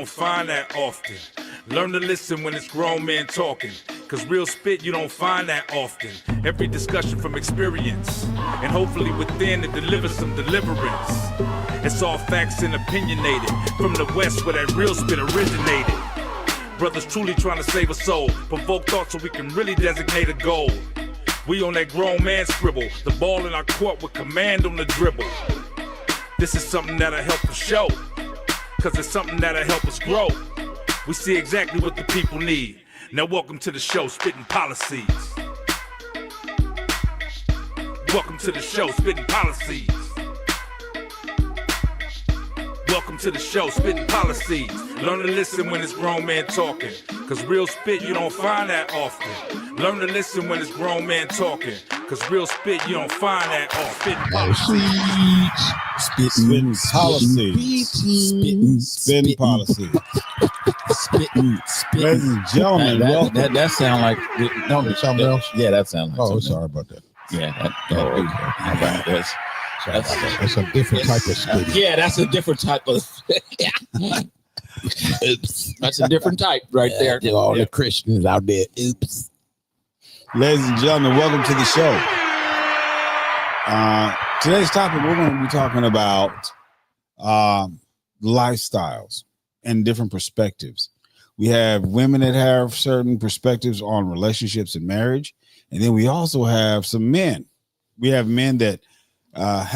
don't find that often. Learn to listen when it's grown men talking, cause real spit you don't find that often. Every discussion from experience, and hopefully within it delivers some deliverance. It's all facts and opinionated, from the west where that real spit originated. Brothers truly trying to save a soul, provoke thought so we can really designate a goal. We on that grown man scribble, the ball in our court with command on the dribble. This is something that'll help us show, cause it's something that'll help us grow. We see exactly what the people need. Now welcome to the show, Spitting Policies. Welcome to the show, Spitting Policies. Welcome to the show, Spitting Policies. Learn to listen when it's grown men talking, cause real spit you don't find that often. Learn to listen when it's grown men talking, cause real spit you don't find that often. Spitting policies. Spitting policies. Spitting. Ladies and gentlemen, welcome. That sound like something else. Yeah, that sounds like. Oh, sorry about that. Yeah, That's a different type of spitting. Yeah, that's a different type of. Oops. That's a different type right there. All the Christians out there. Oops. Ladies and gentlemen, welcome to the show. Today's topic, we're going to be talking about lifestyles and different perspectives. We have women that have certain perspectives on relationships and marriage. And then we also have some men. We have men that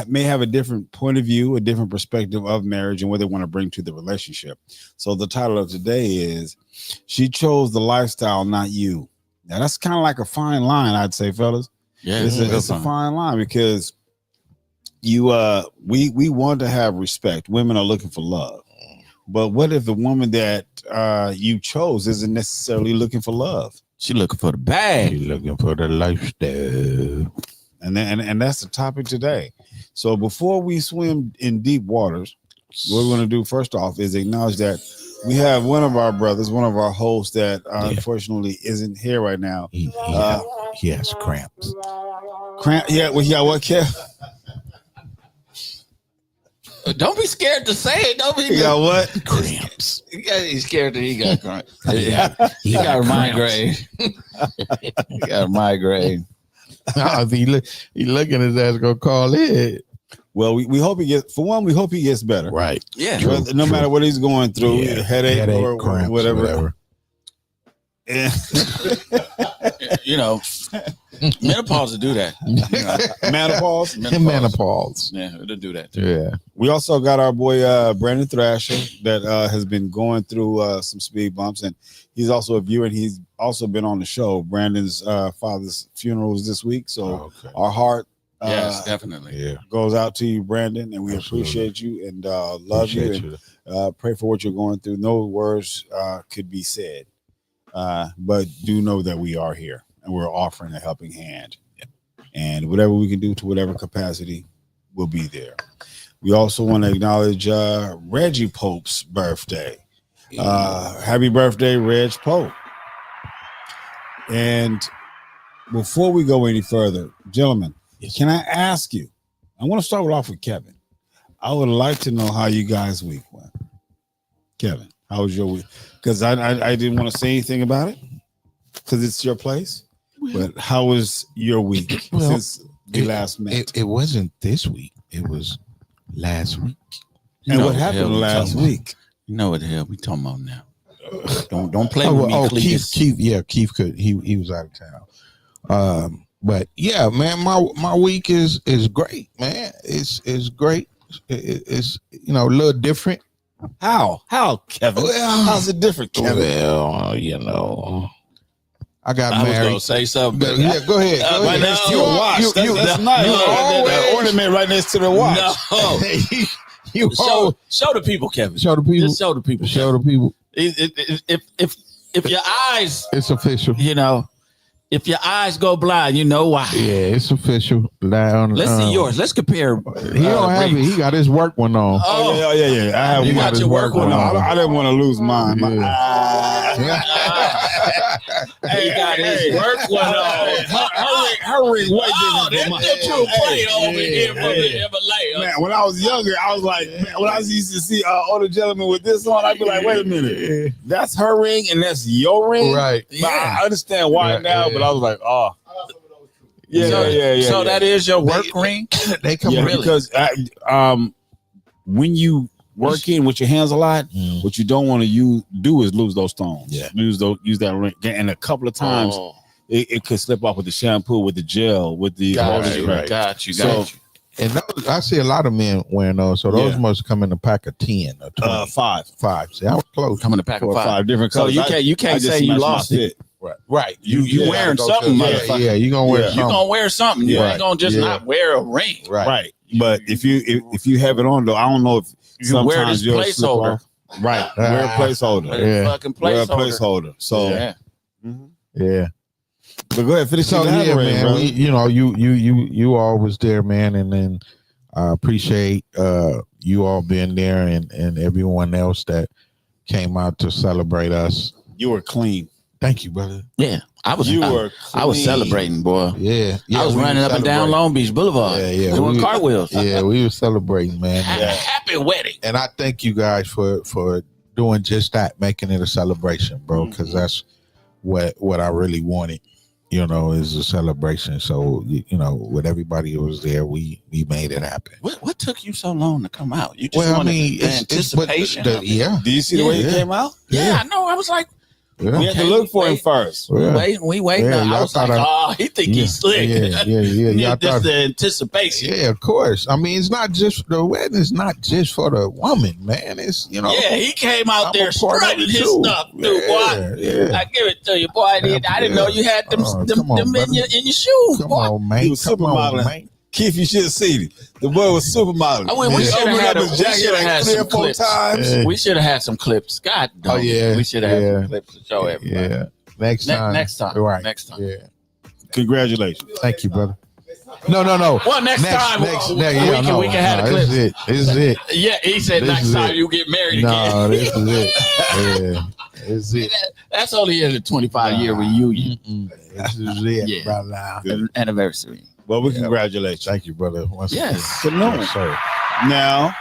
may have a different point of view, a different perspective of marriage and what they want to bring to the relationship. So the title of today is She Chose the Lifestyle, Not You. Now that's kind of like a fine line, I'd say, fellas. Yeah, it's a fine line because we want to have respect. Women are looking for love. But what if the woman that you chose isn't necessarily looking for love? She looking for the bag. She's looking for the lifestyle. And that's the topic today. So before we swim in deep waters, what we're going to do first off is acknowledge that we have one of our brothers, one of our hosts that unfortunately isn't here right now. He has cramps. Yeah, well, yeah, what, Kev? Don't be scared to say it. Don't be. He got what? Cramps. He's scared that he got cramps. He got a migraine. He got a migraine. He looking his ass gonna call it. Well, we hope he gets. For one, we hope he gets better. Right. Yeah. No matter what he's going through, headache or cramps, whatever. Yeah. You know, menopause to do that. Menopause. Menopause. Yeah, it'll do that too. Yeah. We also got our boy Brandon Thrasher that has been going through some speed bumps, and he's also a viewer, and he's also been on the show. Brandon's father's funeral was this week, so our heart yes, definitely goes out to you, Brandon, and we appreciate you and love you and pray for what you're going through. No words could be said, but do know that we are here and we're offering a helping hand, and whatever we can do to whatever capacity, we'll be there. We also want to acknowledge Reggie Pope's birthday. Happy birthday, Reg Pope. And before we go any further, gentlemen, can I ask you, I want to start off with Kevin. I would like to know how you guys' week went. Kevin, how was your week? Because I didn't want to say anything about it because it's your place. But how was your week since we last met? It wasn't this week. It was last week. And what happened last week? You know what the hell we talking about now? Don't play with me, Keith could. He was out of town. But yeah, man, my week is great, man. It's great. It's a little different. How, Kevin? Well, how's it different, Kevin? Well, I got married. I was gonna say something. But yeah, go ahead. Right next to your watch. That's nice. That ornament right next to the watch. No. Show the people, Kevin. Show the people. Just show the people. Show the people. If your eyes, it's official. If your eyes go blind, you know why. Yeah, it's official. Let's see yours. Let's compare. He don't have it. He got his work one on. Oh yeah. You got your work one on. I didn't want to lose mine. He got his work one on. Hurry, way Oh, that's what you play over here for the Himalaya. man, when I was younger, I was like, man, when I used to see older gentlemen with this on, I'd be like, wait a minute, that's her ring and that's your ring, Right? But I understand why now, but I was like, oh, yeah. So that is your work ring? They come Yeah, really. because when you working with your hands a lot, what you don't want to do is lose those stones. Yeah. Use that ring. And a couple of times it could slip off with the shampoo, with the gel, with the Got you. And those, I see a lot of men wearing those. So those Yeah. must come in a pack of 10 or 20. 5. 5. See, I was close. Come in a pack of 5 different So colors. you can't say you lost it. Right. You wearing something, motherfucker. Yeah, you gonna wear You something. gonna wear something. You Right. ain't gonna just not wear a ring. Right. But if you have it on though, I don't know if You wear this sometimes you'll slip placeholder. off. Right. Wear a placeholder. Yeah. Fucking Wear a placeholder. placeholder. So Yeah. but go ahead, finish. So yeah, man. bro. You all was there, man, and then I appreciate you all being there and everyone else that came out to celebrate us. You were clean. Thank you, brother. Yeah, I was clean. celebrating, boy. Yeah, I was we running were up and down celebrating. Long Beach Boulevard, doing cartwheels. Yeah, we were celebrating, man. Happy wedding. And I thank you guys for doing just that, making it a celebration, bro, because that's what I really wanted, is a celebration. So, with everybody who was there, we made it happen. What took you so long to come out? You just Well, I wanted mean, the anticipation. yeah. Do you see the way he came out? Yeah, I know. I was like, Yeah. We had to look for him first. Yeah. we waiting. Yeah, I y'all was like, thought he think he's slick. Yeah. Y'all Just thought, the anticipation. yeah, of course. I mean, it's not just the wedding. It's not just for the woman, man. It's Yeah, he came out I'm there a part of strutting it his too. stuff, dude. Boy, Yeah. I give it to you, boy. I didn't know you had them, Come them on, in brother. your shoes, Come boy. on, man. He was Come on, supermodeling. man. Keith, you should have seen him. The boy was supermodeling. I mean, we He should have opened had up his jacket like 3 or 4 clips. times. Yeah. We should have had some clips. God, Oh, yeah. we should have had Yeah. some clips to show everybody. Yeah. Next time. Next time. Right. Next time. Yeah. Congratulations. Thank you, brother. No. Well, next time we can have the clips. This is it. Yeah, he said This next is time it. you get married No, again. this is it. Yeah. This is it. That's only in the 25-year reunion This is it Yeah. right now. anniversary. Well, we congratulate you. Thank you, brother. Once Yes. Good news. again. Sir. Now,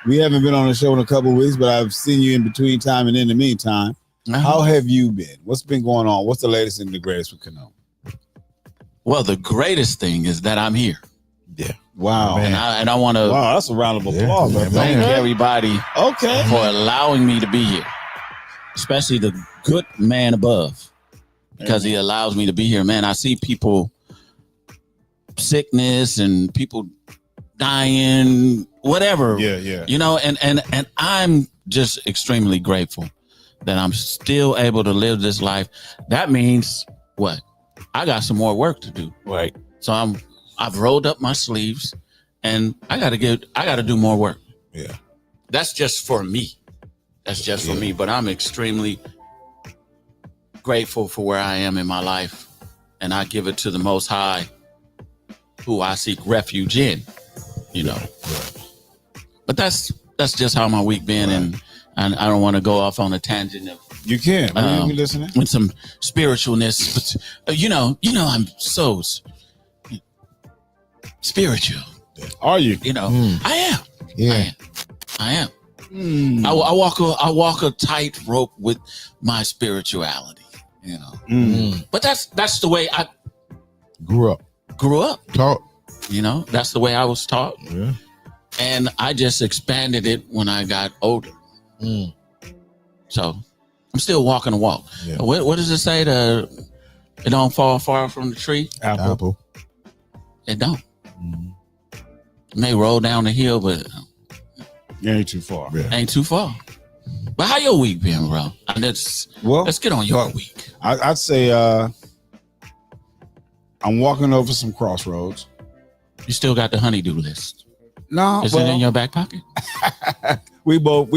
we haven't been on the show in a couple of weeks, but I've seen you in between time and in the meantime. How have you been? What's been going on? What's the latest and the greatest with Cano? Well, the greatest thing is that I'm here. Yeah. Wow. Man. And I want to Wow, that's a round of applause. Yeah, man. thank man. everybody Okay. for allowing me to be here, especially the good man above, because he allows me to be here. Man, I see people, sickness and people dying, whatever. Yeah. And I'm just extremely grateful that I'm still able to live this life. That means what? I got some more work to do. Right. So I've rolled up my sleeves and I gotta do more work. Yeah. That's just for me. That's just for me. But I'm extremely grateful for where I am in my life. And I give it to the Most High, who I seek refuge in, But that's just how my week been. And I don't want to go off on a tangent of You can. You listening? with some spiritualness, but I'm so spiritual. Are you? I am. Yeah. I am. I walk a tightrope with my spirituality. But that's the way I Grew up. grew up. Talk. That's the way I was taught, Yeah. and I just expanded it when I got older. So I'm still walking the walk. Yeah. What does it say? It don't fall far from the tree. Apple. It don't. It may roll down the hill, but You ain't too far. Yeah. ain't too far. But how your week been, bro? And let's get on your week. I'd say I'm walking over some crossroads. You still got the honeydew list. No, Is it in your back pocket? we both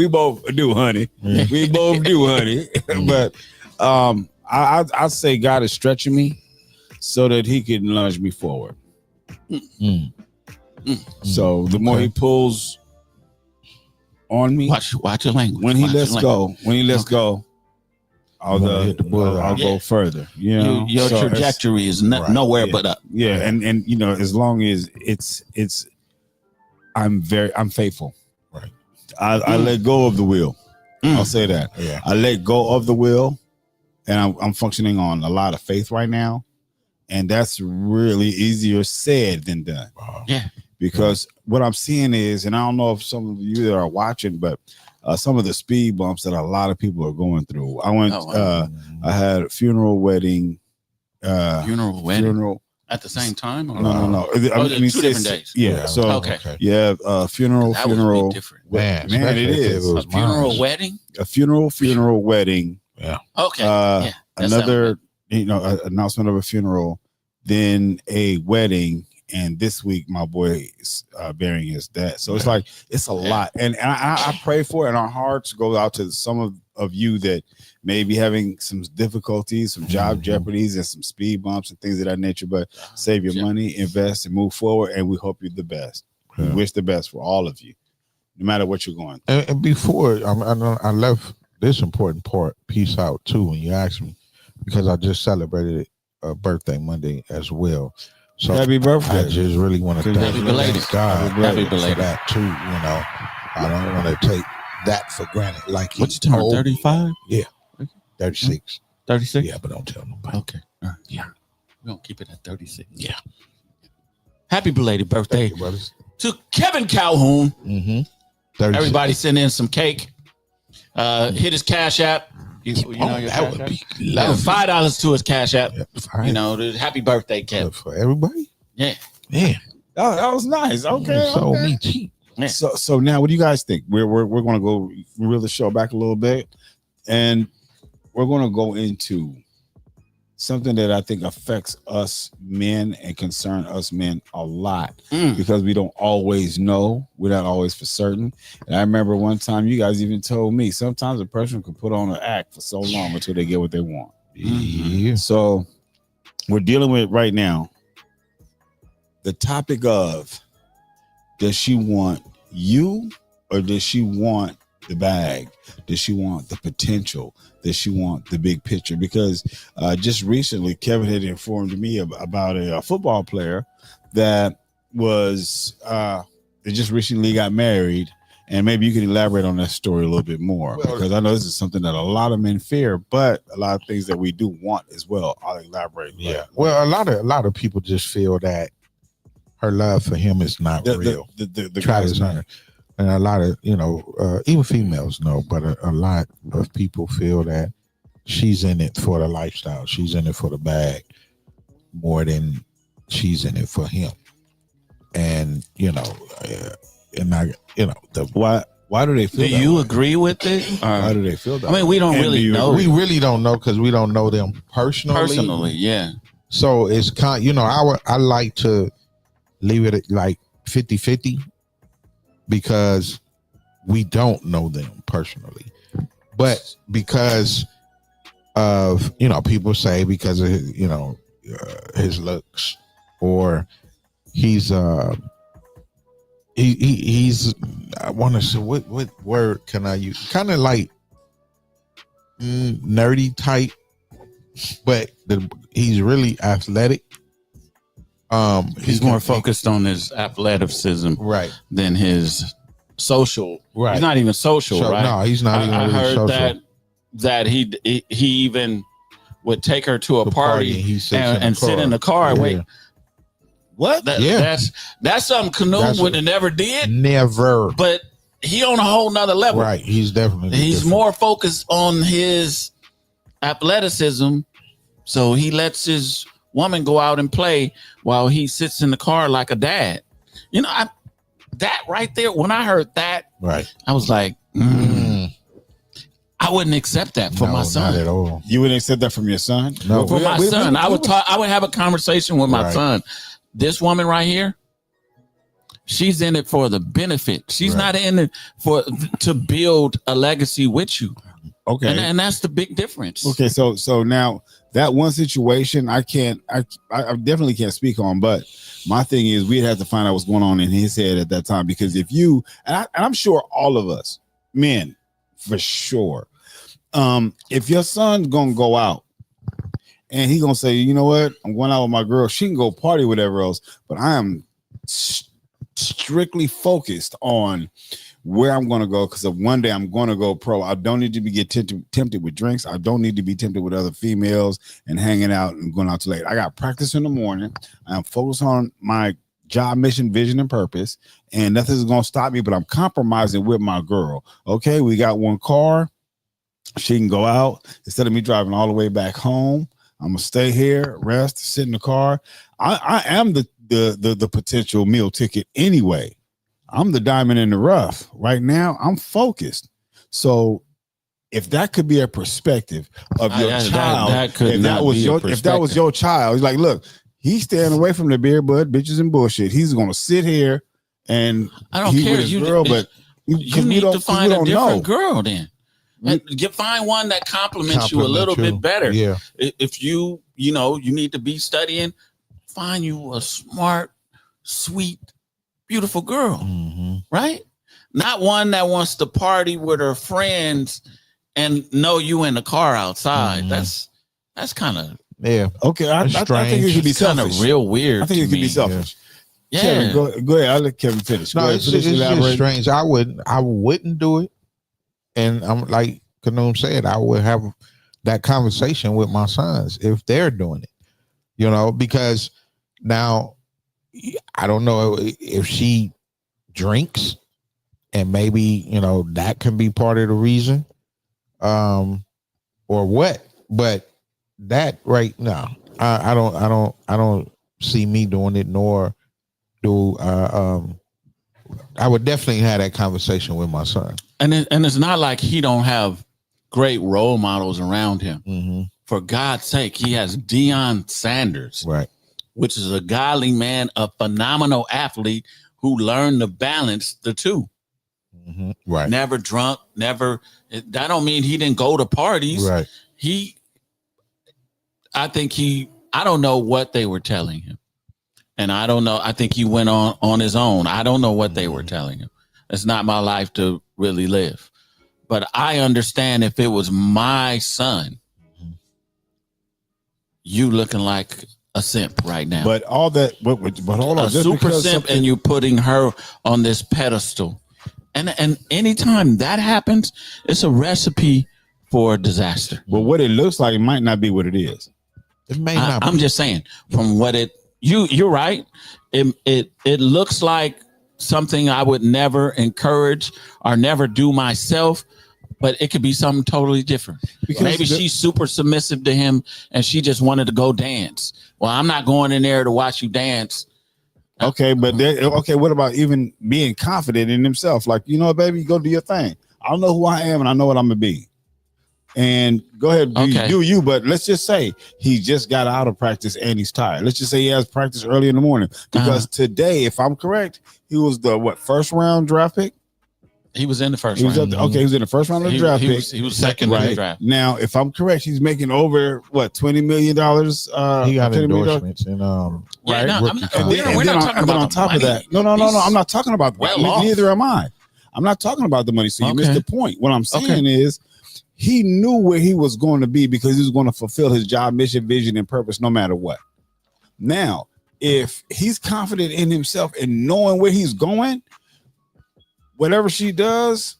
do, honey. We both do, honey. But I'd say God is stretching me so that He can lunge me forward. So the more He pulls on me, Watch your language. when He Watch lets your language. go, I'll Hit the bullseye. I'll go further. Your So it's- trajectory is Right, nowhere yeah. but up. Yeah, and as long as it's I'm faithful. Right. I let go of the wheel. I'll say that. Yeah. I let go of the wheel, and I'm functioning on a lot of faith right now, and that's really easier said than done. Yeah. Because what I'm seeing is, and I don't know if some of you that are watching, but some of the speed bumps that a lot of people are going through. I had a funeral, wedding, funeral at the same time. Or? No. Oh, two different days. Yeah. So okay. Yeah, funeral. Man, Man, it is a funeral wedding. A funeral wedding. Yeah. Okay. Yeah. Another, announcement of a funeral, then a wedding. And this week, my boy is burying his dad. So it's like, it's a lot. And I pray for it. And our hearts go out to some of you that may be having some difficulties, some job jeopardies, and some speed bumps and things of that nature. But save your money, invest, and move forward. And we hope you're the best. We wish the best for all of you, no matter what you're going through. And before, I left this important piece out too when you asked me, because I just celebrated a birthday Monday as well. So happy birthday! I just really want to thank God for that too. I don't want to take that for granted. Like what's your turn? 35? Yeah, 36. 36? Yeah, but don't tell nobody. Okay. Yeah, we're gonna keep it at 36. Yeah. Happy belated birthday to Kevin Calhoun. 36. Everybody send in some cake. Hit his Cash App. That would be $5 to his Cash App. Yeah, The happy birthday, Kevin. for everybody. Yeah. That was nice. Okay. So me cheap. Yeah. So now, what do you guys think? We're going to go reel the show back a little bit, and we're going to go into something that I think affects us men and concern us men a lot because we don't always know. We're not always for certain. And I remember one time you guys even told me sometimes a person can put on an act for so long until they get what they want. Yeah. So we're dealing with right now the topic of, does she want you or does she want the bag? Does she want the potential? Does she want the big picture? Because just recently, Kevin had informed me about a football player that was that just recently got married. And maybe you can elaborate on that story a little bit more, because I know this is something that a lot of men fear, but a lot of things that we do want as well. I'll elaborate. Yeah. Well, a lot of people just feel that her love for him is not real. The Travis Hunter. And a lot of, even females know, but a lot of people feel that she's in it for the lifestyle. She's in it for the bag more than she's in it for him. And, why do they feel Do that you way? agree with it? Why do they feel that way? We don't really know. We really don't know because we don't know them personally. Personally, yeah. So it's I like to leave it at like 50-50 because we don't know them personally. But because of, people say because of his looks, or he's he's I want to say what word can I use? Kind of like nerdy type, but he's really athletic. He's more focused on his athleticism, right, than his social. Right, he's not even social, right? No, he's not even. I really heard social. that he even would take her to a party and sit in the car and wait. What? That's something Canoe would have never did. Never. But he on a whole nother level. Right. He's definitely. He's more focused on his athleticism, so he lets his woman go out and play while he sits in the car like a dad. That right there. When I heard that, right, I was like, I wouldn't accept that for my son. Not at all. You wouldn't accept that from your son? No, for my son. I would have a conversation with my son. This woman right here, she's in it for the benefit. She's not in it to build a legacy with you. Okay. And that's the big difference. Okay, so now that one situation I definitely can't speak on, but my thing is we'd have to find out what's going on in his head at that time, because if you and I'm sure all of us men for sure, if your son's gonna go out and he gonna say, you know what, I'm going out with my girl, she can go party whatever else, but I am strictly focused on where I'm going to go, because of one day I'm going to go pro. I don't need to be tempted with drinks. I don't need to be tempted with other females and hanging out and going out too late. I got practice in the morning. I'm focused on my job, mission, vision, and purpose, and nothing's going to stop me, but I'm compromising with my girl. Okay, we got one car. She can go out instead of me driving all the way back home. I'm gonna stay here, rest, sit in the car. I am the potential meal ticket anyway. I'm the diamond in the rough. Right now, I'm focused. So if that could be a perspective of your child, if that was your child, he's like, look, he's staying away from the beer, bud, bitches, and bullshit. He's gonna sit here and I don't care. With his girl, but you need to find a different girl then. And find one that compliments you a little bit better. Yeah. If you need to be studying, find you a smart, sweet, beautiful girl, right? Not one that wants to party with her friends and know you in the car outside. That's kind of okay. I think it could be kind of real weird. I think it could be selfish. Yeah. Kevin, go ahead. I'll let Kevin finish. No, it's just strange. I wouldn't do it. And I'm like Kanoom said, I would have that conversation with my sons if they're doing it, because now I don't know if she drinks and maybe, that can be part of the reason or what, but that right now, I don't see me doing it, nor do I would definitely have that conversation with my son. And it's not like he don't have great role models around him. For God's sake, he has Deion Sanders, right, which is a godly man, a phenomenal athlete who learned to balance the two. Right. Never drunk, never. That don't mean he didn't go to parties. Right. I don't know what they were telling him. And I don't know. I think he went on his own. I don't know what they were telling him. It's not my life to really live. But I understand if it was my son, you looking like a simp right now. But all that, but hold on. A super simp, and you putting her on this pedestal. And anytime that happens, it's a recipe for disaster. But what it looks like, it might not be what it is. It may not. I'm just saying, from what you're right. It looks like something I would never encourage or never do myself, but it could be something totally different. Because maybe she's super submissive to him and she just wanted to go dance. Well, I'm not going in there to watch you dance. Okay, but what about even being confident in himself? Like, baby, go do your thing. I know who I am and I know what I'm gonna be. And go ahead, do you, but let's just say he just got out of practice and he's tired. Let's just say he has practice early in the morning, because today, if I'm correct, he was the first round draft pick? He was in the first round. He was in the first round of the draft pick. He was second in the draft. Now, if I'm correct, he's making over $20 million. He got endorsements and we're not talking about on top of that. No. I'm not talking about neither am I. I'm not talking about the money. So you missed the point. What I'm saying is, he knew where he was going to be because he was going to fulfill his job, mission, vision, and purpose no matter what. Now, if he's confident in himself and knowing where he's going, whatever she does,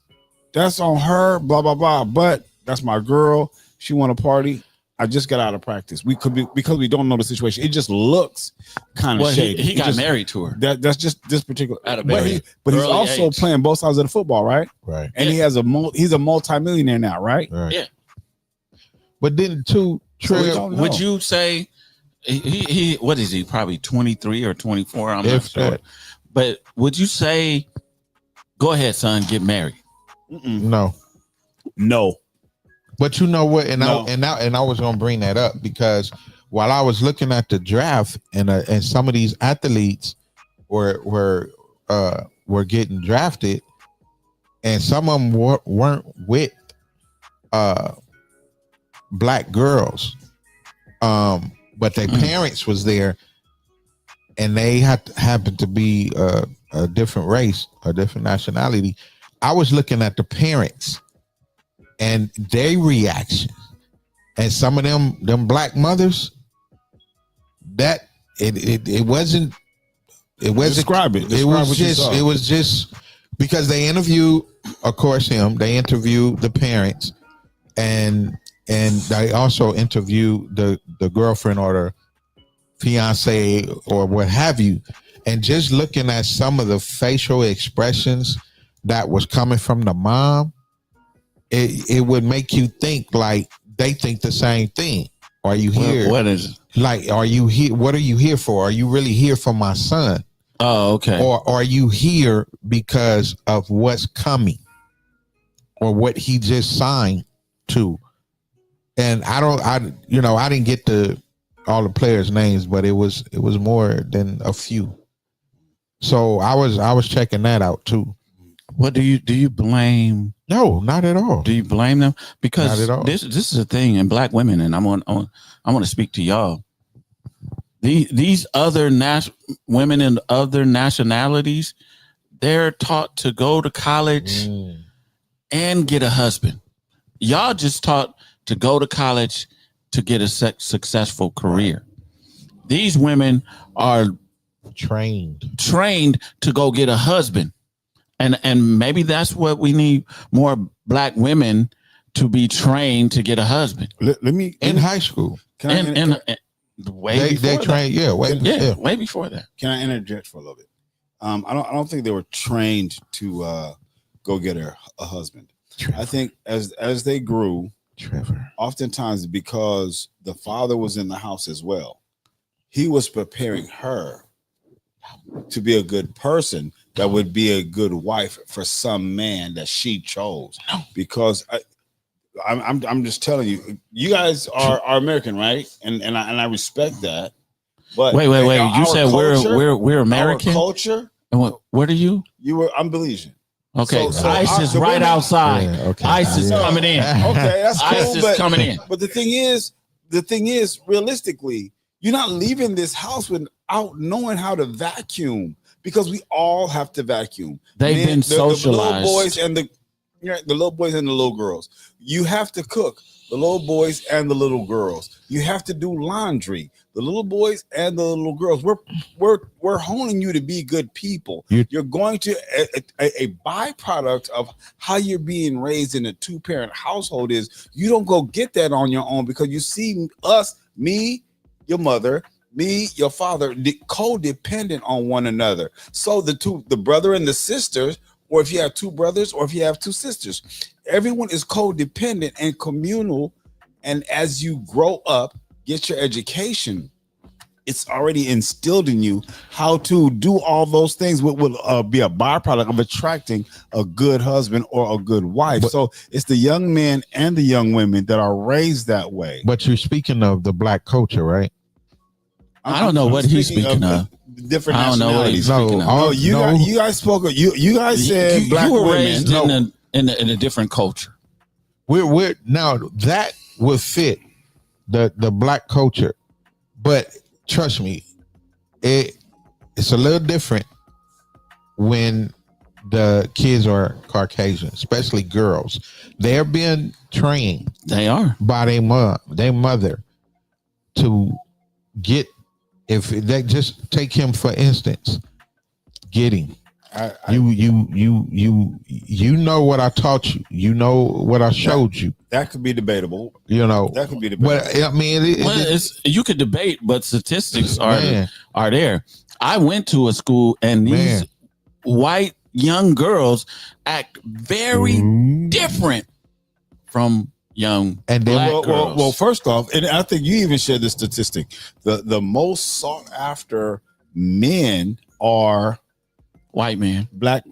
that's on her, blah, blah, blah. But that's my girl. She want to party. I just got out of practice. We could be, because we don't know the situation. It just looks kind of shady. He got married to her. That's just this particular. But he's also playing both sides of the football, right? Right. And he's a multi-millionaire now, right? Yeah. But then would you say he what is he? Probably 23 or 24. I'm not sure. But would you say, go ahead, son, get married? No. But you know what? And I was gonna bring that up because while I was looking at the draft and some of these athletes were getting drafted, and some of them weren't with black girls, but their parents was there, and they happened to be a different race, a different nationality. I was looking at the parents and their reaction, and some of them black mothers, that it wasn't It wasn't. Describe it. It Describe was what you just. saw. It was just because they interviewed, of course, him. They interviewed the parents, and they also interviewed the girlfriend or the fiance or what have you. And just looking at some of the facial expressions that was coming from the mom, it would make you think like they think the same thing. Are you here? What is it? Like, are you here? What are you here for? Are you really here for my son? Oh, okay. Or are you here because of what's coming or what he just signed to? And I didn't get all the players' names, but it was more than a few. So I was checking that out too. What do you blame? No, not at all. Do you blame them? Because Not at all. this is a thing in black women, and I want to speak to y'all. These other women in other nationalities, they're taught to go to college and get a husband. Y'all just taught to go to college to get a successful career. These women are trained to go get a husband. And maybe that's what we need, more black women to be trained to get a husband. Let me in high school. Way before that. Can I interject for a little bit? I don't think they were trained to go get a husband. Trevor. I think as they grew, Trevor, oftentimes because the father was in the house as well, he was preparing her to be a good person that would be a good wife for some man that she chose. Because I'm just telling you, you guys are American, right? And I respect that. But wait. You said culture, we're American. Our culture. And what are you? I'm Belizean. Okay, so ICE is right outside. Yeah, okay. ICE is coming in. Okay, that's cool. ICE is coming in. But the thing is, realistically, you're not leaving this house without knowing how to vacuum, because we all have to vacuum. They've been socialized. The little boys and the little boys and the little girls. You have to cook. The little boys and the little girls. You have to do laundry. The little boys and the little girls. We're honing you to be good people. You're going to a byproduct of how you're being raised in a 2-parent household is you don't go get that on your own, because you see us, me, your mother, me, your father, codependent on one another. So the brother and the sisters, or if you have 2 brothers or if you have 2 sisters, everyone is codependent and communal. And as you grow up, get your education, it's already instilled in you how to do all those things, what will be a byproduct of attracting a good husband or a good wife. So it's the young men and the young women that are raised that way. But you're speaking of the black culture, right? I don't know what he's speaking of. Different I don't know what he's speaking of. No, you guys spoke. You guys said black you were women. raised in a different culture. We're now that would fit the black culture, but trust me, it's a little different when the kids are Caucasian, especially girls. They're being trained. They are by their mother to get. If they just take him for instance, get him. You know what I taught you. You know what I showed you. That could be debatable. You know that could be debatable. But I mean, you could debate, but statistics are there. I went to a school, and these white young girls act very different from young and then black girls. Well, first off, and I think you even shared the statistic, the most sought after men are white men, white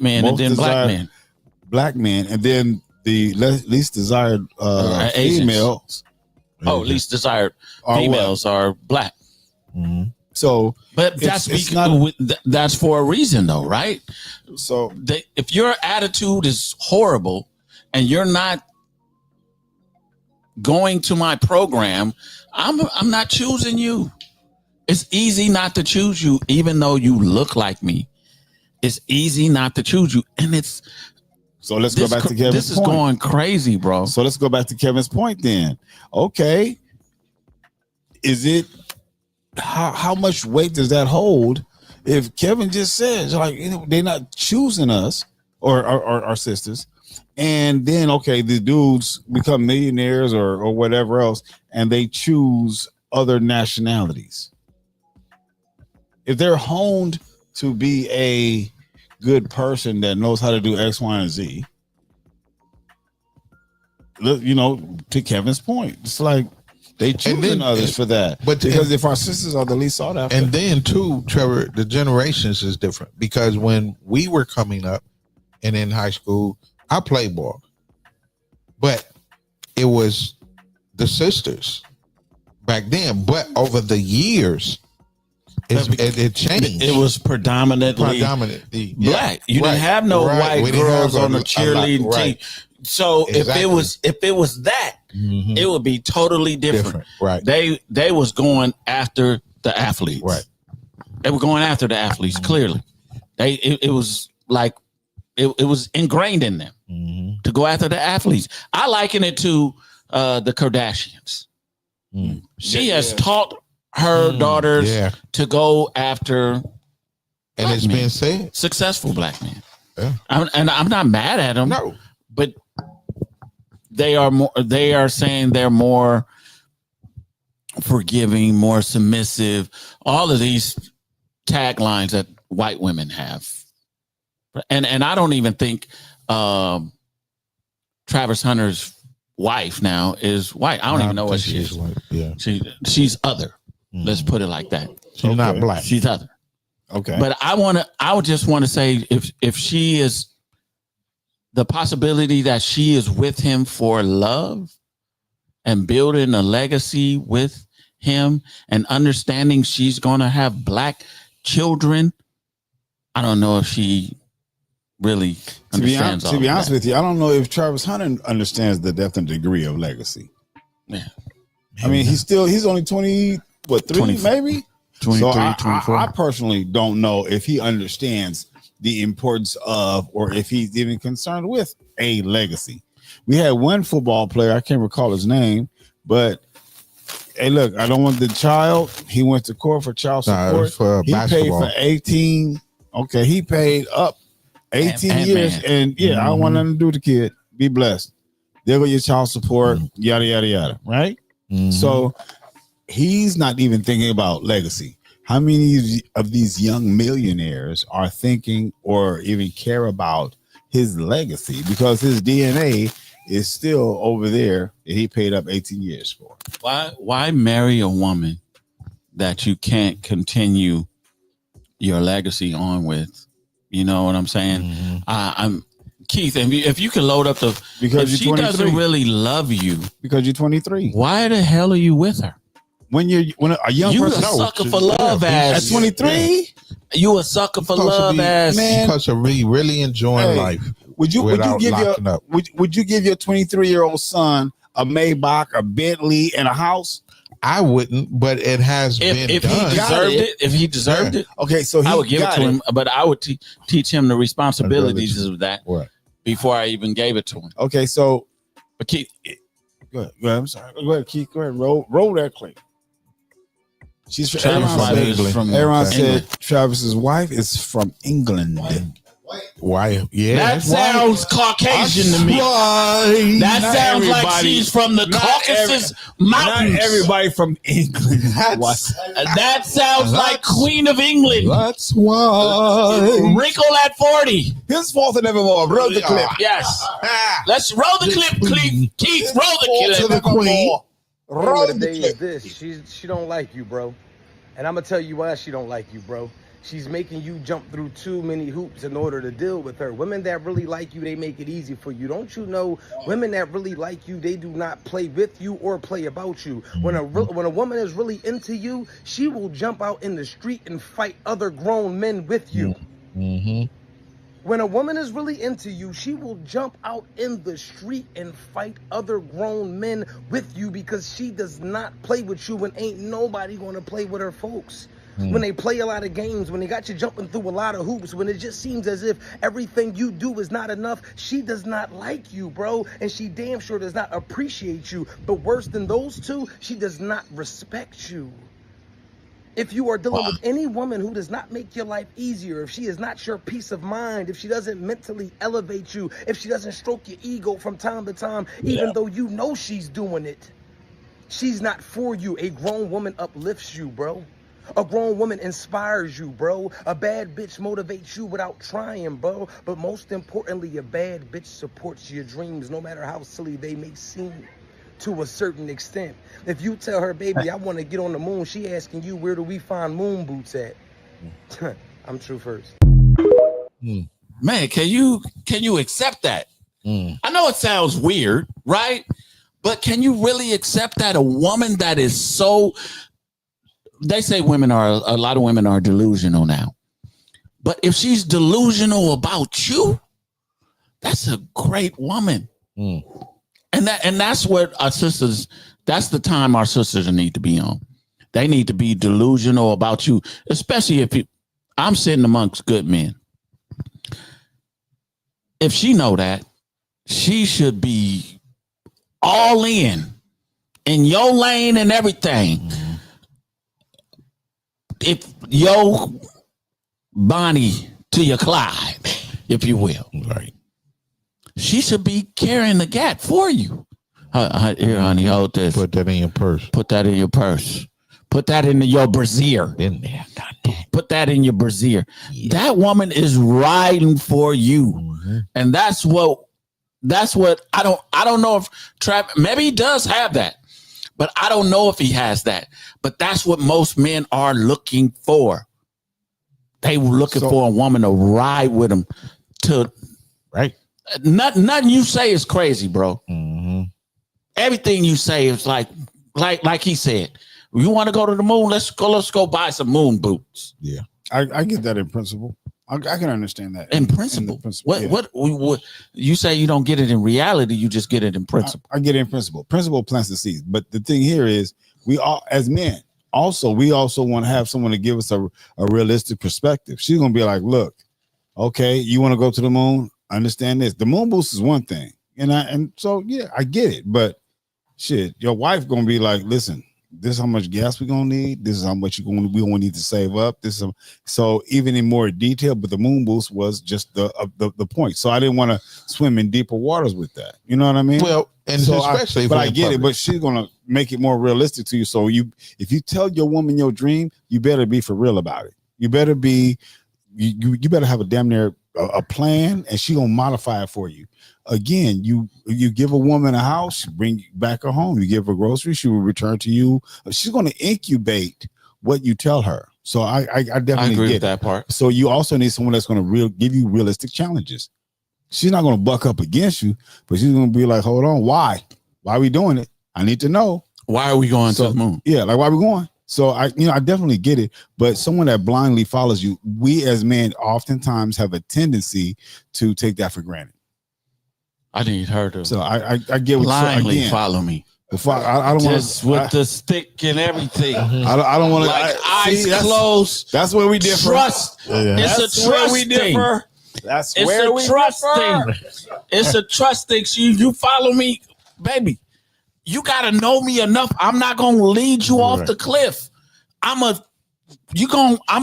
men, and then black men, and then the least desired females. Least desired females are black. Mm-hmm. So, but that's for a reason, though, right? So, if your attitude is horrible and you're not going to my program, I'm not choosing you. It's easy not to choose you, even though you look like me. It's easy not to choose you, and it's. So let's go back to Kevin's point. This is going crazy, bro. So let's go back to Kevin's point then. Okay, is it how much weight does that hold if Kevin just says like they're not choosing us or our sisters, and then okay, the dudes become millionaires or whatever else, and they choose other nationalities. If they're honed to be a good person that knows how to do X, Y, and Z, you know, to Kevin's point, it's like they choosing others for that. But because if our sisters are the least sought after, and then too, Trevor, the generations is different because when we were coming up and in high school, I played ball, but it was the sisters back then. But over the years, it changed. It was predominantly black. Yeah. You didn't have no white girls on the cheerleading team. So exactly. if it was that, it would be totally different. Right. They was going after the athletes. Right. They were going after the athletes. Clearly, it was like it was ingrained in them to go after the athletes. I liken it to the Kardashians. She has taught her daughters to go after, and it's been said, successful black men. Yeah. I'm not mad at them. No, but they are saying they're more forgiving, more submissive. All of these taglines that white women have, and I don't even think Travis Hunter's wife now is white. I don't even know what she is. White. Yeah, she's other. Let's put it like that. She's not black. She's other. Okay. But I would just want to say if she is, the possibility that she is with him for love and building a legacy with him and understanding she's going to have black children, I don't know if she really understands all to be of honest that. with you, I don't know if Travis Hunter understands the depth and degree of legacy. Yeah. I mean, he's only 3 maybe? 23, so 24. I personally don't know if he understands the importance of, or if he's even concerned with a legacy. We had one football player, I can't recall his name, but hey, look, I don't want the child. He went to court for child support. For he basketball. paid for 18. Okay, he paid up 18 years. man. And I don't want nothing to do with the kid. Be blessed. There go your child support, yada, yada, yada. Right? So he's not even thinking about legacy. How many of these young millionaires are thinking or even care about his legacy? Because his DNA is still over there that he paid up 18 years for. Why marry a woman that you can't continue your legacy on with? You know what I'm saying? I'm Keith, if you can load up because she doesn't really love you because you're 23. Why the hell are you with her? When a young person, a sucker for love ass. At 23, you a sucker for love ass. Man, because of really enjoying life. Would you give your 23-year-old son a Maybach, a Bentley, and a house? I wouldn't, but it has been if done. He deserved it. If he deserved it, okay. So I would give it to him, but I would teach him the responsibilities of that before I even gave it to him. Okay, so but Keith, go ahead. I'm sorry. Go ahead, Keith. Go ahead. Roll that clip. She's from Aaron said Travis's wife is from England. Why? Yeah, that sounds Caucasian to me. That sounds like she's from the Caucasus Mountains. Not everybody from England. That sounds like Queen of England. That's why. Wrinkle at 40. Henceforth and evermore. Roll the clip. Yes. Let's roll the clip, Keith. Roll the clip. To the Queen. The day is this. She don't like you, bro. And I'm gonna tell you why she don't like you, bro. She's making you jump through too many hoops in order to deal with her. Women that really like you, they make it easy for you. Don't you know, women that really like you, they do not play with you or play about you. When a woman is really into you, she will jump out in the street and fight other grown men with you. When a woman is really into you, she will jump out in the street and fight other grown men with you because she does not play with you and ain't nobody gonna play with her folks. When they play a lot of games, when they got you jumping through a lot of hoops, when it just seems as if everything you do is not enough, she does not like you, bro. And she damn sure does not appreciate you. But worse than those two, she does not respect you. If you are dealing with any woman who does not make your life easier, if she is not your peace of mind, if she doesn't mentally elevate you, if she doesn't stroke your ego from time to time, even though you know she's doing it, she's not for you. A grown woman uplifts you, bro. A grown woman inspires you, bro. A bad bitch motivates you without trying, bro. But most importantly, a bad bitch supports your dreams, no matter how silly they may seem, to a certain extent. If you tell her, baby, I want to get on the moon, she asking you, where do we find moon boots at? I'm true first. Man, can you accept that? I know it sounds weird, right? But can you really accept that a woman that is so, they say a lot of women are delusional now. But if she's delusional about you, that's a great woman. And that's what our sisters, that's the time our sisters need to be on. They need to be delusional about you, especially if I'm sitting amongst good men. If she know that, she should be all in your lane and everything. If yo Bonnie to your Clyde, if you will. Right. She should be carrying the gat for you. Here, honey, hold this. Put that in your purse. Put that in your purse. Put that in your brassiere. In there. Put that in your brassiere. Yeah. That woman is riding for you. And that's what I don't know if Trav, maybe he does have that, but I don't know if he has that. But that's what most men are looking for. They were looking for a woman to ride with them. Right. Nothing you say is crazy, bro. Everything you say is like he said. You want to go to the moon? Let's go buy some moon boots. Yeah, I get that in principle. I can understand that in principle. What you say you don't get it in reality? You just get it in principle. I get it in principle. Principle plants the seeds. But the thing here is, we all as men we also want to have someone to give us a realistic perspective. She's gonna be like, look, okay, you want to go to the moon? Understand this. The moon boost is one thing, and so yeah, I get it. But shit, your wife gonna be like, listen, this is how much gas we're gonna need. This is how much we gonna need to save up. So even in more detail. But the moon boost was just the point. So I didn't want to swim in deeper waters with that. You know what I mean? Well, and so especially, but I get it. But she's gonna make it more realistic to you. So if you tell your woman your dream, you better be for real about it. You better be. You better have a damn near a plan, and she gonna modify it for you. Again, you give a woman a house, she bring you back her home. You give her groceries, she will return to you. She's gonna incubate what you tell her. So I definitely agree get with that part. So you also need someone that's gonna give you realistic challenges. She's not gonna buck up against you, but she's gonna be like, hold on, why are we doing it? I need to know. Why are we going to the moon? Yeah, like why are we going? So I definitely get it, but someone that blindly follows you, we as men oftentimes have a tendency to take that for granted. I didn't heard of. So I get what blindly follow me. I don't want just with the stick and everything. I don't want to like eyes closed. That's where we differ. Trust. It's a trust we differ. That's where we differ. It's a trust thing. You follow me, baby. You gotta know me enough. I'm not gonna lead you off the cliff. I'm gonna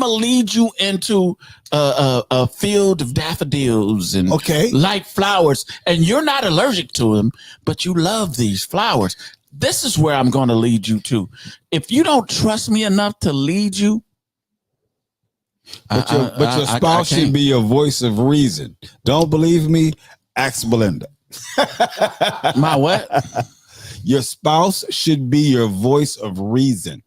lead you into a field of daffodils and like flowers, and you're not allergic to them, but you love these flowers. This is where I'm gonna lead you to. If you don't trust me enough to lead you, but your spouse should be your voice of reason. Don't believe me? Ask Belinda. My what? Your spouse should be your voice of reason.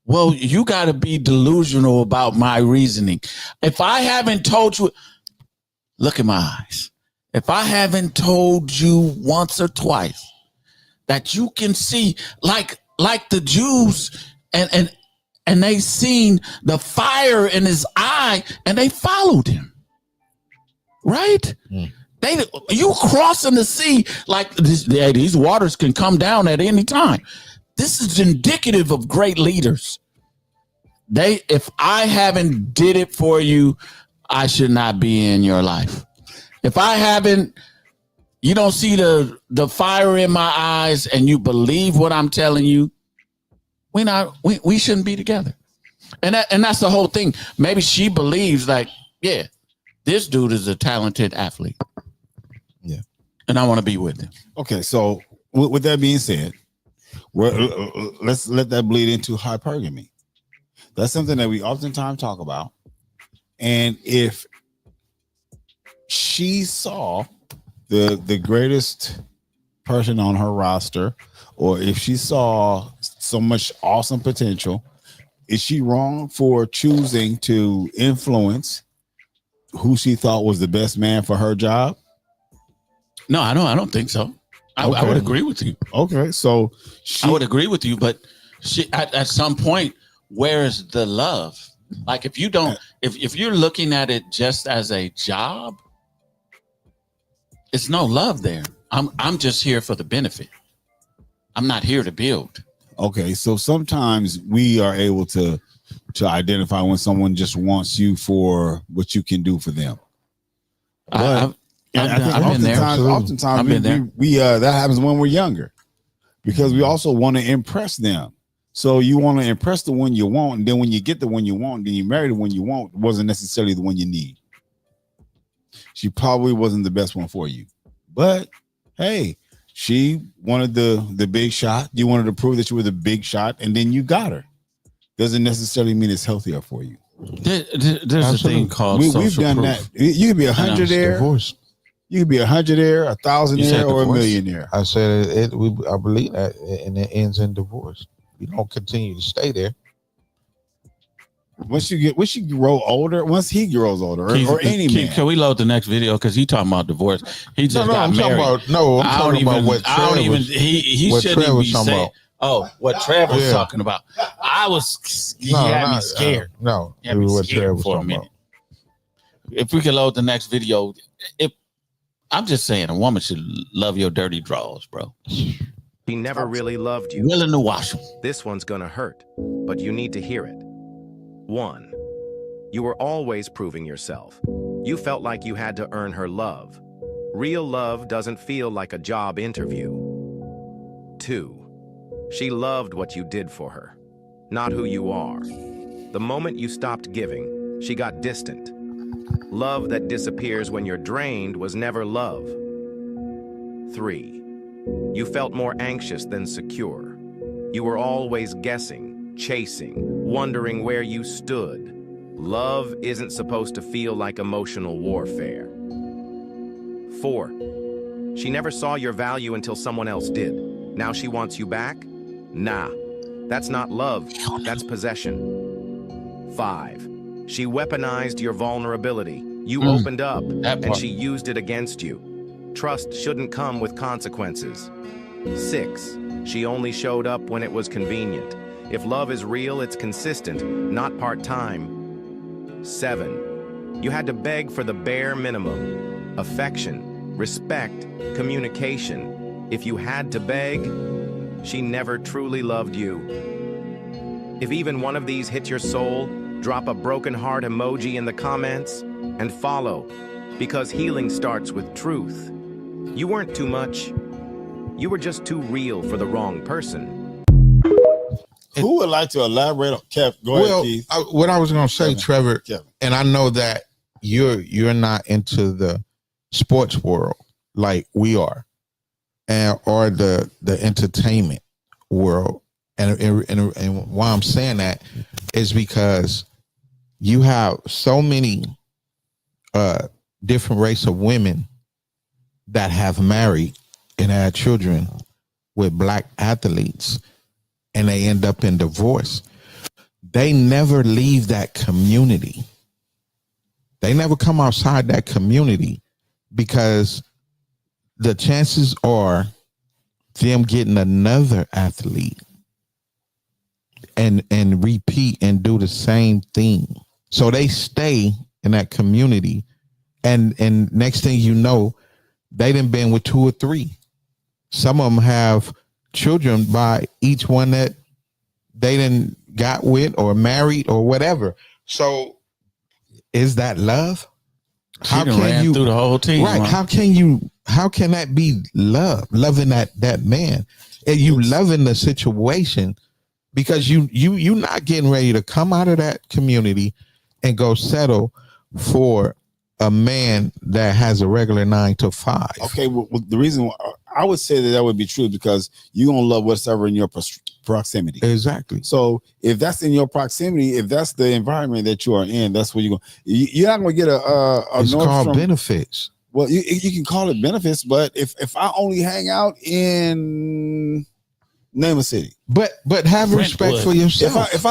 Well, you got to be delusional about my reasoning. If I haven't told you, look at my eyes. If I haven't told you once or twice that you can see, like the Jews, and they seen the fire in his eye, and they followed him, right? You crossing the sea like this, these waters can come down at any time. This is indicative of great leaders. If I haven't did it for you, I should not be in your life. If I haven't, you don't see the fire in my eyes and you believe what I'm telling you, we shouldn't be together. And that's the whole thing. Maybe she believes like, yeah, this dude is a talented athlete. Yeah. And I want to be with him. Okay, so with that being said, let's let that bleed into hypergamy. That's something that we oftentimes talk about. And if she saw the greatest person on her roster, or if she saw so much awesome potential, is she wrong for choosing to influence who she thought was the best man for her job? No, I don't think so. I would agree with you. Okay, so I would agree with you, but she at some point, where is the love? Like if you don't, if you're looking at it just as a job, it's no love there. I'm just here for the benefit. I'm not here to build. Okay, so sometimes we are able to identify when someone just wants you for what you can do for them. I've been there. Oftentimes we that happens when we're younger, because we also want to impress them. So you want to impress the one you want, and then when you get the one you want, then you marry the one you want, wasn't necessarily the one you need. She probably wasn't the best one for you, but hey, she wanted the big shot. You wanted to prove that you were the big shot, and then you got her. Doesn't necessarily mean it's healthier for you. There's a thing called we've done proof. that. You could be 100-aire. Divorce. You could be 100-aire, 1,000-aire, or a millionaire. I said I believe that, and it ends in divorce. You don't continue to stay there. Once you grow older, once he grows older, or any man. Can we load the next video? Because he talking about divorce. He just got married. I'm talking about what Trevor was. He shouldn't be saying. Oh, what Trevor was talking about. He had me scared. No, it was what Trevor was talking about. If we can load the next video, I'm just saying a woman should love your dirty drawers, bro. He never really loved you. Willing to wash them. This one's gonna hurt, but you need to hear it. 1. You were always proving yourself. You felt like you had to earn her love. Real love doesn't feel like a job interview. 2. She loved what you did for her, not who you are. The moment you stopped giving, she got distant. Love that disappears when you're drained was never love. 3. You felt more anxious than secure. You were always guessing, chasing, wondering where you stood. Love isn't supposed to feel like emotional warfare. 4. She never saw your value until someone else did. Now she wants you back? Nah, that's not love, that's possession. 5. She weaponized your vulnerability. You opened up, and she used it against you. Trust shouldn't come with consequences. 6. She only showed up when it was convenient. If love is real, it's consistent, not part-time. 7. You had to beg for the bare minimum. Affection, respect, communication. If you had to beg, she never truly loved you. If even one of these hit your soul, drop a broken heart emoji in the comments and follow, because healing starts with truth. You weren't too much. You were just too real for the wrong person. Who would like to elaborate on Kev? Go ahead, Keith. What I was going to say, Trevor, and I know that you're not into the sports world like we are, or the entertainment world, and why I'm saying that is because you have so many different race of women that have married and had children with black athletes, and they end up in divorce. They never leave that community. They never come outside that community, because the chances are them getting another athlete and repeat and do the same thing. So they stay in that community, and next thing you know, they done been with 2 or 3. Some of them have children by each one that they done got with or married or whatever. So is that love? How can you through the whole team? Right. Huh? How can that be love? Loving that man. And you loving the situation, because you not getting ready to come out of that community and go settle for a man that has a regular 9 to 5. Okay, well, the reason why I would say that would be true because you're gonna love whatever in your proximity. Exactly. So if that's in your proximity, if that's the environment that you are in, that's where you're going. You're not going to get a it's called Nordstrom. benefits. Well, you can call it benefits, but if I only hang out in name a city, but have respect for yourself. If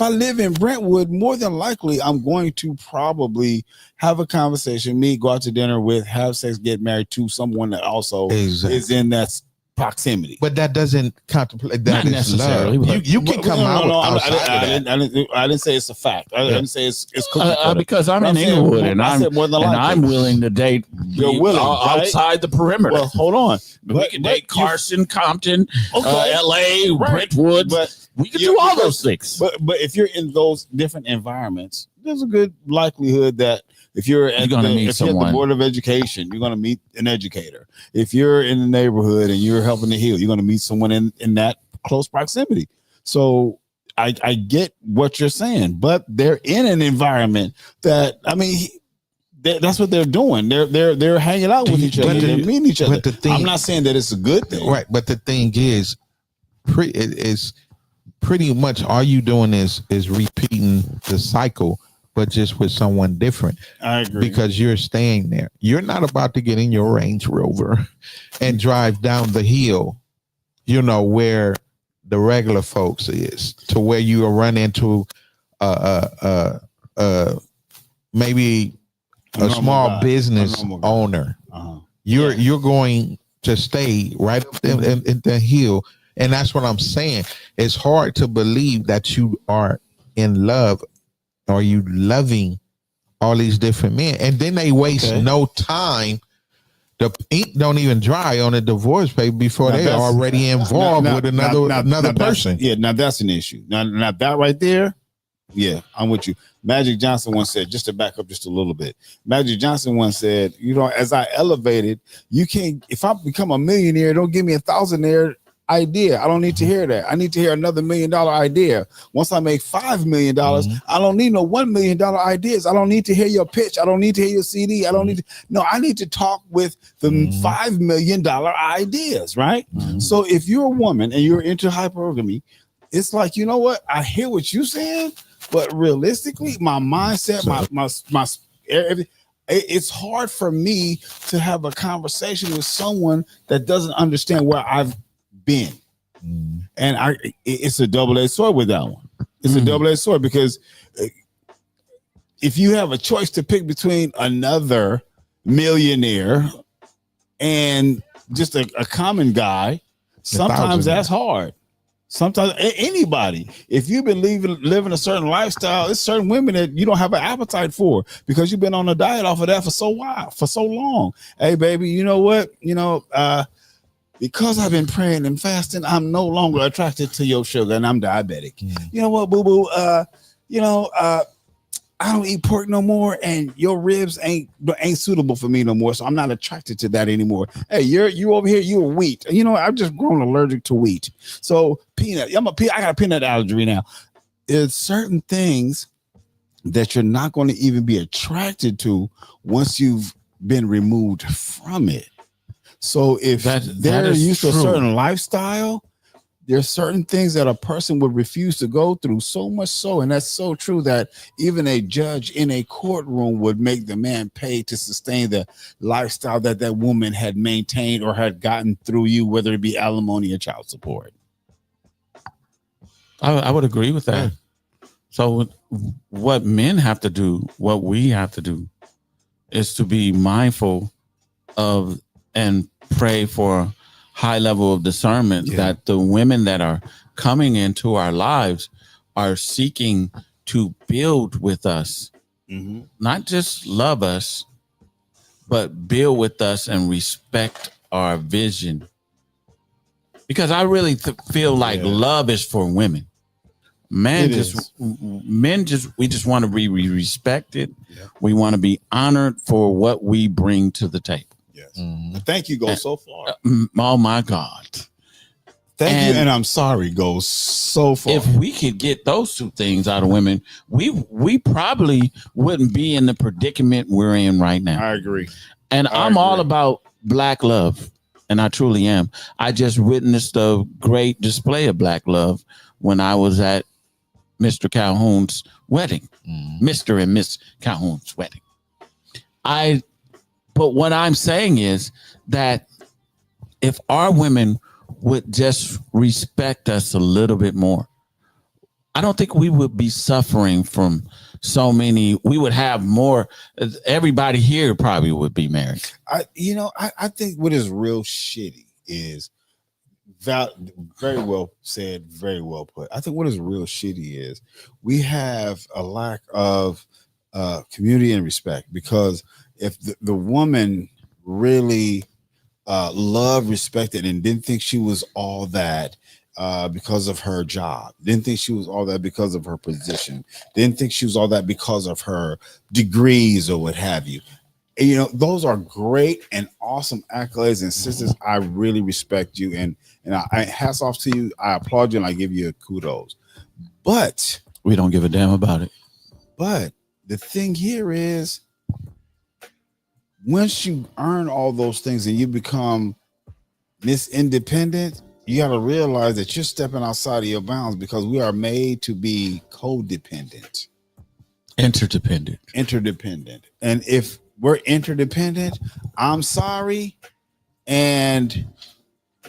I live in Brentwood, more than likely I'm going to probably have a conversation, go out to dinner with, have sex, get married to someone that also is in that proximity. But that doesn't contemplate that Not is necessarily, love. You can come out outside of that. I didn't say it's a fact. I didn't say it's because I'm in Inglewood and I'm willing to date. You're willing outside the perimeter. Well, hold on. We can date Carson, Compton, L.A., Brentwood. But we can do all those things. But if you're in those different environments, there's a good likelihood that if you're at the Board of Education, you're going to meet an educator. If you're in the neighborhood and you're helping to heal, you're going to meet someone in that close proximity. So I get what you're saying, but they're in an environment that, I mean, that's what they're doing. They're hanging out with each other. They're meeting each other. I'm not saying that it's a good thing, right? But the thing is, pretty much all you doing is repeating the cycle, but just with someone different. I agree. Because you're staying there. You're not about to get in your Range Rover and drive down the hill, where the regular folks is, to where you will run into maybe a small business owner. You're going to stay right up in the hill. And that's what I'm saying. It's hard to believe that you are in love. Are you loving all these different men? And then they waste no time. The ink don't even dry on a divorce paper before they're already involved with another person. Now that's an issue. Now that right there, yeah, I'm with you. Magic Johnson once said, just to back up just a little bit, Magic Johnson once said, as I elevated, you can't, if I become a millionaire, don't give me $1,000 idea. I don't need to hear that. I need to hear another $1 million idea. Once I make $5 million, I don't need no $1 million ideas. I don't need to hear your pitch. I don't need to hear your CD. I don't need to. No, I need to talk with the $5 million ideas, right? So if you're a woman and you're into hypergamy, it's like, you know what? I hear what you're saying, but realistically, my mindset, my everything. It's hard for me to have a conversation with someone that doesn't understand where I've been. And it's a double-edged sword with that one. It's a double-edged sword because if you have a choice to pick between another millionaire and just a common guy, sometimes that's hard. Sometimes anybody, if you've been living a certain lifestyle, it's certain women that you don't have an appetite for because you've been on a diet off of that for so long. Hey, baby, you know what? Because I've been praying and fasting, I'm no longer attracted to your sugar and I'm diabetic. You know what, boo-boo? I don't eat pork no more and your ribs ain't suitable for me no more. So I'm not attracted to that anymore. Hey, you over here, you're wheat. I've just grown allergic to wheat. So peanut, I got a peanut allergy now. There's certain things that you're not going to even be attracted to once you've been removed from it. So if they're used to a certain lifestyle, there's certain things that a person would refuse to go through, so much so, and that's so true that even a judge in a courtroom would make the man pay to sustain the lifestyle that woman had maintained or had gotten through you, whether it be alimony or child support. I would agree with that. So what men have to do, what we have to do, is to be mindful of and pray for high level of discernment that the women that are coming into our lives are seeking to build with us, not just love us, but build with us and respect our vision. Because I really feel like love is for women. We just want to be respected. We want to be honored for what we bring to the table. Thank you. Go so far. Oh my God. Thank you, and I'm sorry goes so far. If we could get those two things out of women, we probably wouldn't be in the predicament we're in right now. I agree. And I'm all about black love, and I truly am. I just witnessed a great display of black love when I was at Mr. Calhoun's wedding, Mr. and Miss Calhoun's wedding. But what I'm saying is that if our women would just respect us a little bit more, I don't think we would be suffering from so many. We would have more. Everybody here probably would be married. I think what is real shitty is very well said, very well put. I think what is real shitty is we have a lack of community and respect, because if the woman really loved, respected, and didn't think she was all that because of her job, didn't think she was all that because of her position, didn't think she was all that because of her degrees or what have you. And, those are great and awesome accolades. And sisters, I really respect you, and I hats off to you. I applaud you and I give you kudos. But we don't give a damn about it. But the thing here is, once you earn all those things and you become Miss Independent, you got to realize that you're stepping outside of your bounds, because we are made to be codependent. Interdependent. And if we're interdependent, I'm sorry, and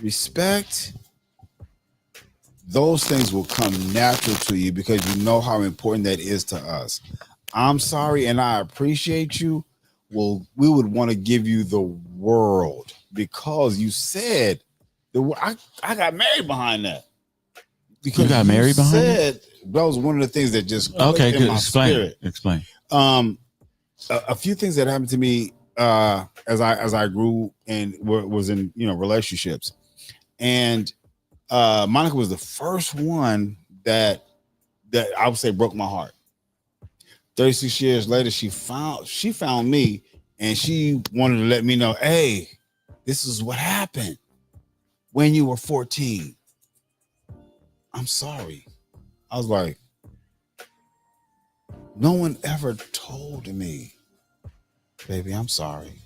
respect, those things will come natural to you because you know how important that is to us. I'm sorry, and I appreciate you. Well, we would want to give you the world, because you said I got married behind that. Because you got married behind it? That was one of the things that just okay. Good. My Explain. Explain. A few things that happened to me as I grew and was in relationships, and Monica was the first one that I would say broke my heart. 36 years later, she found me, and she wanted to let me know, hey, this is what happened when you were 14. I'm sorry. I was like, no one ever told me, baby, I'm sorry.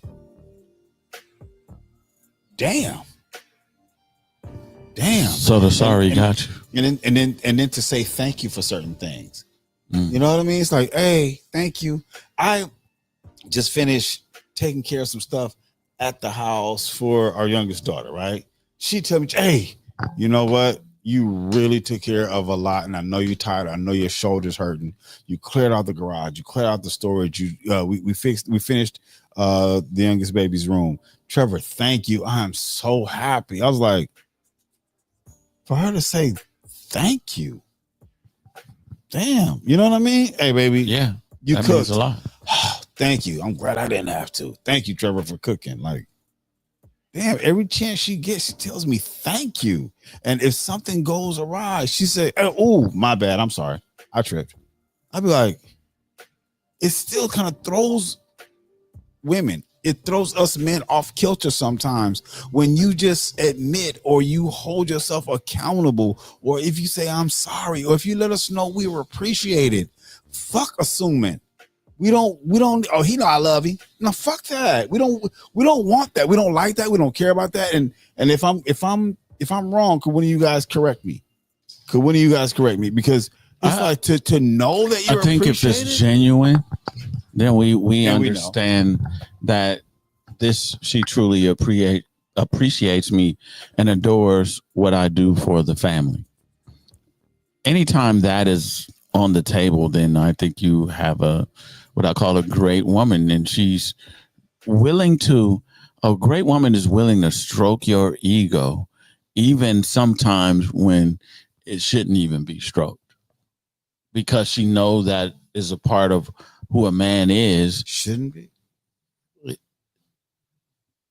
Damn. So the sorry got you. And then to say thank you for certain things. You know what I mean? It's like, hey, thank you. I just finished taking care of some stuff at the house for our youngest daughter, right? She told me, hey, you know what? You really took care of a lot, and I know you're tired. I know your shoulder's hurting. You cleared out the garage. You cleared out the storage. We finished the youngest baby's room. Trevor, thank you. I'm so happy. I was like, for her to say thank you. Damn, you know what I mean? Hey, baby. Yeah, you that cooked means a lot. Thank you. I'm glad I didn't have to. Thank you, Trevor, for cooking. Like, damn, every chance she gets, she tells me thank you. And if something goes awry, she said, oh, my bad. I'm sorry. I tripped. I'd be like, it still kind of throws women. It throws us men off kilter sometimes when you just admit, or you hold yourself accountable, or if you say, I'm sorry, or if you let us know we were appreciated. Fuck assuming. We don't, oh, he know I love him. No, fuck that. We don't want that. We don't like that. We don't care about that. And if I'm wrong, could one of you guys correct me? Because it's like to know that you're appreciated. I think if it's genuine, then we understand that she truly appreciates me and adores what I do for the family. Anytime that is on the table, then I think you have what I call a great woman, and she's willing to. A great woman is willing to stroke your ego, even sometimes when it shouldn't even be stroked, because she knows that is a part of who a man is. Shouldn't be.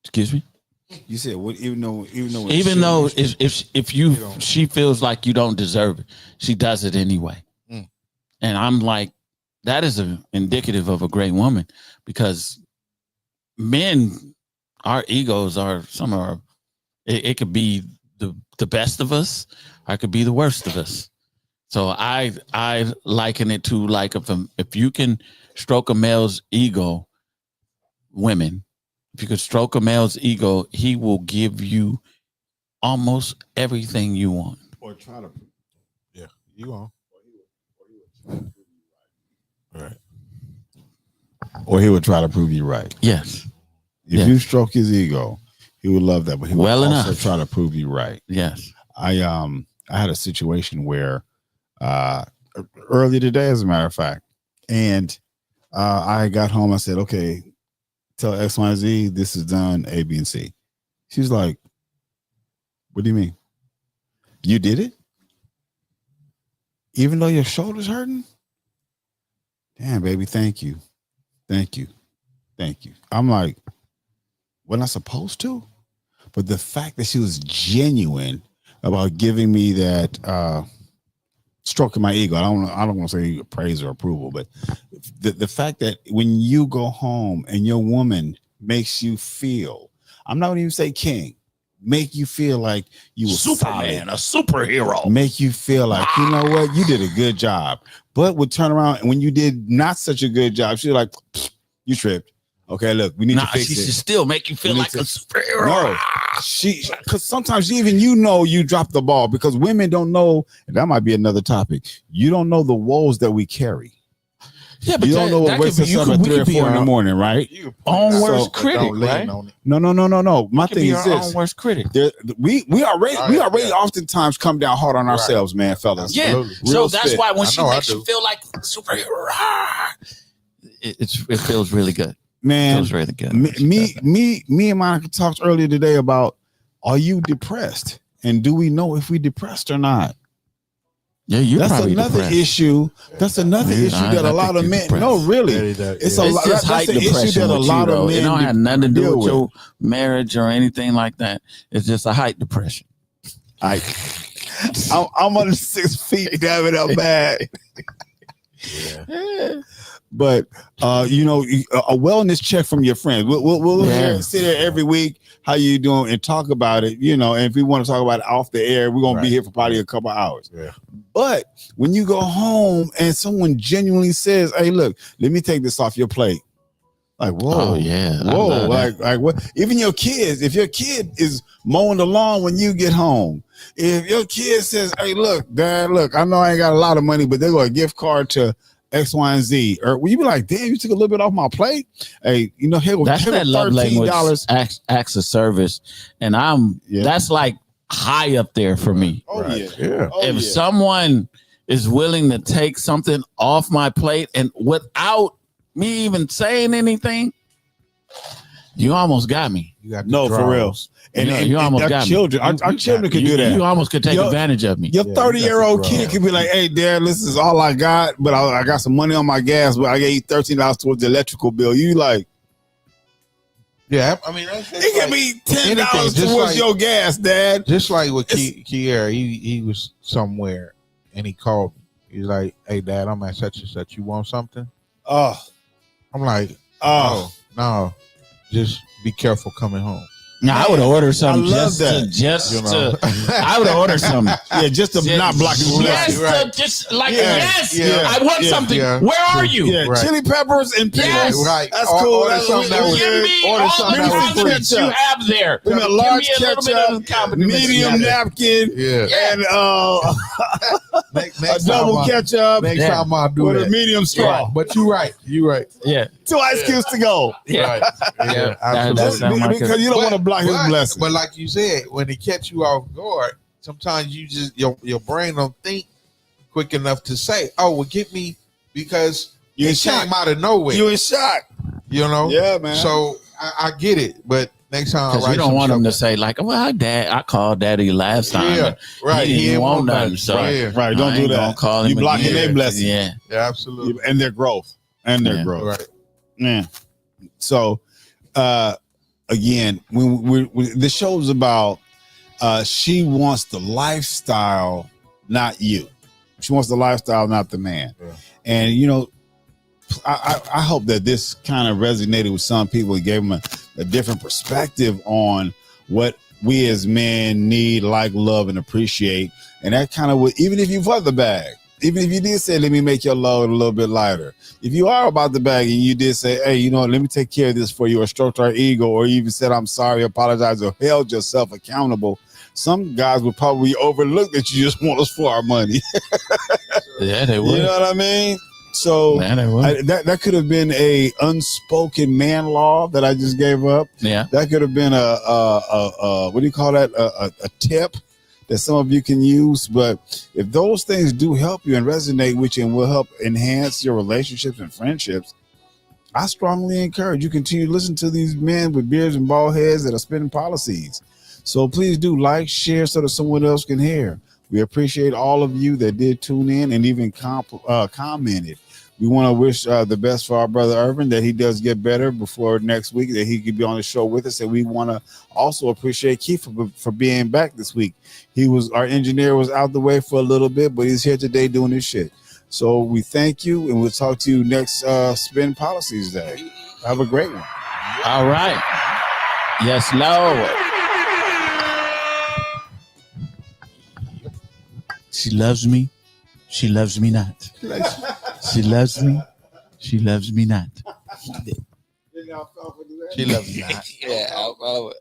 Excuse me. You said what? Even though if she feels like you don't deserve it, she does it anyway. And I'm like, that is indicative of a great woman, because men, our egos are it could be the best of us, or I could be the worst of us. So I liken it to like if you can stroke a male's ego, women, if you could stroke a male's ego, he will give you almost everything you want. Or try to. Yeah, you on. Right. Or he would try to prove you right. Yes. If you stroke his ego, he would love that, but he would also enough. try to prove you right. Yes. I had a situation where early today, as a matter of fact, and I got home. I said, "Okay, tell X, Y, Z this is done. A, B, and C." She's like, "What do you mean? You did it? Even though your shoulder's hurting?" Damn, baby, thank you. I'm like, wasn't I supposed to? But the fact that she was genuine about giving me that stroking my ego, I don't want to say praise or approval, but the fact that when you go home and your woman makes you feel, I'm not going to even say king, make you feel like you were Superman, solid, a superhero. make you feel like, you know what, you did a good job, but would turn around and when you did not such a good job, she's like, you tripped. Okay, look, we need to fix she it. should still make you feel like a superhero. No, because sometimes even you dropped the ball because women don't know, and that might be another topic. You don't know the woes that we carry. Yeah, but You don't know what wakes us up at 3 or 4 in the morning, right? Own worst So, critic, right? No. My thing is our this: own worst critic. we already oftentimes come down hard on ourselves, man, fellas. Yeah, Absolutely. so Real that's spit. why when I she know I makes you do. feel like a superhero, it feels really good. Man, Feels really good. me and Monica talked earlier today about, are you depressed? And do we know if we depressed or not? Yeah, you're That's probably another depressed. issue. That's another Yeah, issue I that a think lot of you're men. depressed. No, really, It's a It's lot. just That's height an issue depression that a with lot you, of though. men It don't have nothing to deal do with your marriage or anything like that. It's just a height depression. I'm under 6 feet. Damn it, I'm bad. But a wellness check from your friends. We'll sit here every week. How you doing? And talk about it. And if we want to talk about it off the air, we're gonna be here for probably a couple hours. Yeah. But when you go home and someone genuinely says, "Hey, look, let me take this off your plate," like, whoa, Oh, yeah. I whoa, love like what? Even your kids, if your kid is mowing the lawn when you get home, if your kid says, "Hey, look, Dad, look, I know I ain't got a lot of money, but they got a gift card to X, Y, and Z," or will you be like, "Damn, you took a little bit off my plate"? Hey, here, That's that love language. Acts of service, and that's like high up there for me. Oh Right. yeah, Yeah. oh, If yeah. someone is willing to take something off my plate and without me even saying anything, you almost got me. You got No, for real. And, you almost our got me. children, our children could do that. You almost could take advantage of me. Your 30-year-old you got the kid could be like, "Hey, Dad, this is all I got, but I got some money on my gas, but I gave you $13 towards the electrical bill." You like, Yeah, I mean, that's it could be $10 anything, just towards like- your gas, Dad. just like with Kiera. He was somewhere and he called me. He's like, "Hey, Dad, I'm at such and such. You want something?" Oh, I'm like, oh, no, just be careful coming home." Now I would have ordered something I love just that. to You know? I would have ordered something. yeah, just to not block his Yes, blessing. Right. just like Yeah, yes, yeah, I want yeah, something. yeah. Where are you? Yeah, Right. chili peppers and pickles. Yes. Right. That's Or- cool. order That's something that was- Give me order all something the that was condiments free. you have there. Give me a Give large me a little bit ketchup, of the condiments. medium napkin, Yeah. and Next a double time ketchup Next Yeah. time I'll do with a that. medium straw. But you're right. You're right. Yeah, 2 ice cubes to go. yeah. Right. Yeah. That Absolutely. sound like Because you don't want to block his blessing. But like you said, when they catch you off guard, sometimes you just your brain don't think quick enough to say, "Oh, well, get me," because You in it came shock. out of nowhere. You in shock. You know? Yeah, man. So I get it, but next time I Because write you don't some want them to stuff- say like, "Well, Dad, I called Daddy last time." Yeah, and right. He didn't want nothing. So yeah, Right, don't I do ain't gonna that. call him You blocking again. their blessing. Yeah, yeah, absolutely. And their growth. Yeah. Right. Yeah. So, again, when the show's about, she wants the lifestyle, not you. She wants the lifestyle, not the man. Yeah. And I hope that this kind of resonated with some people and gave them a different perspective on what we as men need, like, love, and appreciate. And that kind of would, even if you put the bag, even if you did say, let me make your load a little bit lighter. If you are about the bag and you did say, hey, you know what, let me take care of this for you, or stroked our ego, or even said, I'm sorry, apologize, or held yourself accountable, some guys would probably overlook that you just want us for our money. Yeah, they would. You know what I mean? So that could have been a unspoken man law that I just gave up. Yeah. That could have been a what do you call that? A tip that some of you can use. But if those things do help you and resonate with you and will help enhance your relationships and friendships, I strongly encourage you continue to listen to these men with beards and bald heads that are spinning policies. So please do like, share, so that someone else can hear. We appreciate all of you that did tune in and even commented. We want to wish the best for our brother Irvin, that he does get better before next week, that he could be on the show with us. And we want to also appreciate Keith for being back this week. Our engineer was out the way for a little bit, but he's here today doing his shit. So we thank you, and we'll talk to you next Spin Policies Day. Have a great one. All right. Yes, Lord. She loves me. She loves me not. She loves me. She loves me not. She loves me not. Yeah, I'll follow it.